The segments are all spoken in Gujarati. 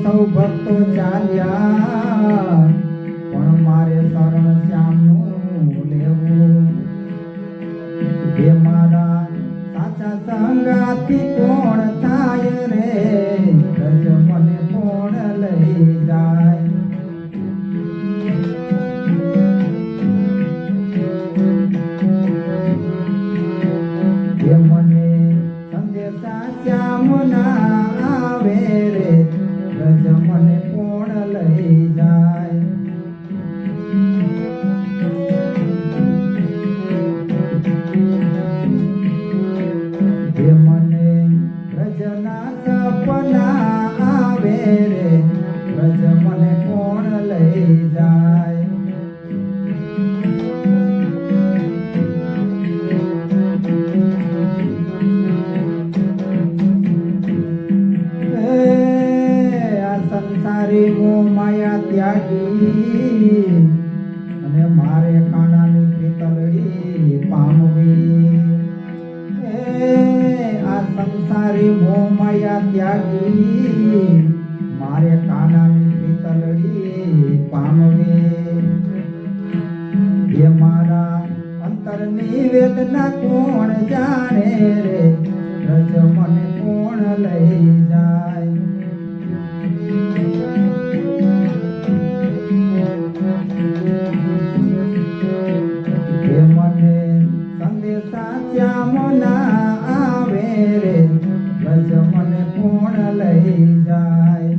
સૌ ભક્તો ચાલ્યા પણ મારે શરણ શ્યામનું લેવું હે મારા સાચા સંગાથી કોણ થાય રે રજ મને કોણ લઈ જાય હે મને સંદેશા શ્યામના આવે રે રજ મને કોણ લઈ જાય હે મને રજના સપના આવે રે રજ મને કોણ લઈ જાય સંસારી મોહ માયા ત્યાગી અને મારે કાનાની પિતલડી પામવી આ સંસારી મોહ માયા ત્યાગી મારે કાનાની પિતલડી પામવી હે મારા અંતરની વેદના કોણ જાણે રે રજ મને કોણ લઈ જાય હે મને સંદેશા શ્યામના આવે રે રજ મને કોણ લઈ જાય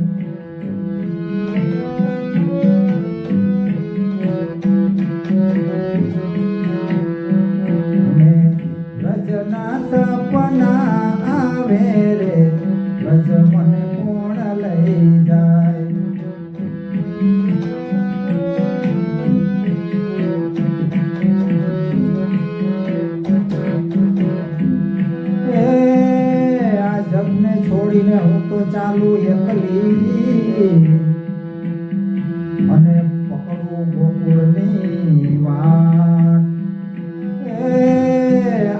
રજના સપના આવે રે રજ મને કોણ લઈ જાય આ જગને છોડીને હું તો ચાલુ એકલી અને પકડું ગોકુળની વાટ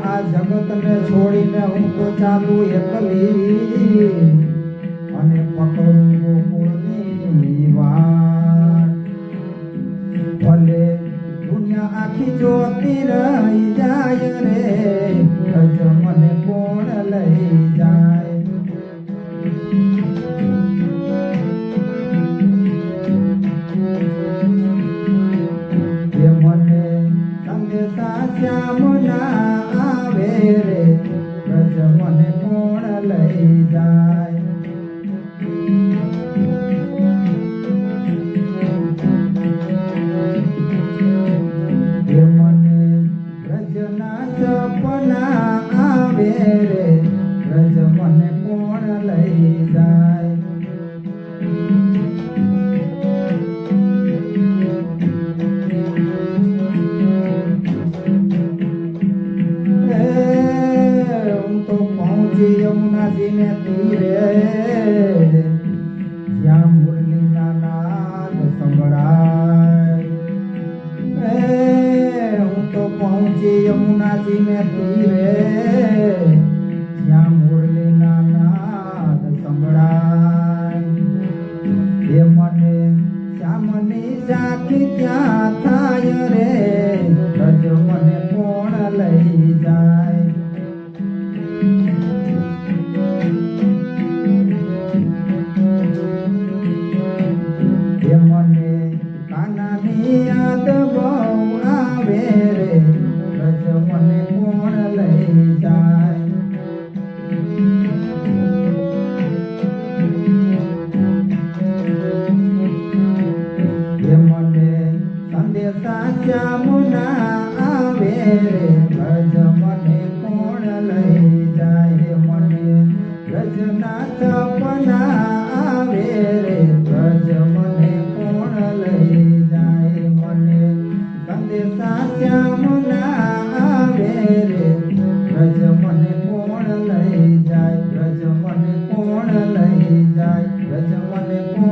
આ જગતને છોડીને હું તો ચાલુ એકલી અને પકડું ગોકુળની વાટ ભલે દુનિયા આખી જોતી રહી જાય રે રજ મને કોણ લઈ જાય હે મને સંદેશા શ્યામના આવે રે રજ મને કોણ લઈ જાય હે મને રજના સપના આવે રે રજ મને કોણ લઈ જાય હું તો પહોંચી યમુનાજીને તીરે જ્યાં મુરલીના નાદ સંભળાય હું તો પહોંચી યમુનાજીને તીરે જ્યાં મુરલીના નાદ સંભળાય હે મને શ્યામની ઝાંખી ત્યાં થાય રે રજ મને કોણ લઈ જાય હે મને કાનાની યાદ બહુ આવે રે રજ મને કોણ લઈ જાય હે મને સંદેશા શ્યામના આવે રે રજ મને કોણ લઈ જાય મને રજના સપના આવે રે રજ મને કોણ લઈ જાય મને સંદેશા શ્યામના આવે રે રજ મને કોણ લઈ જાય રજ મને કોણ લઈ જાય રજ મને કોણ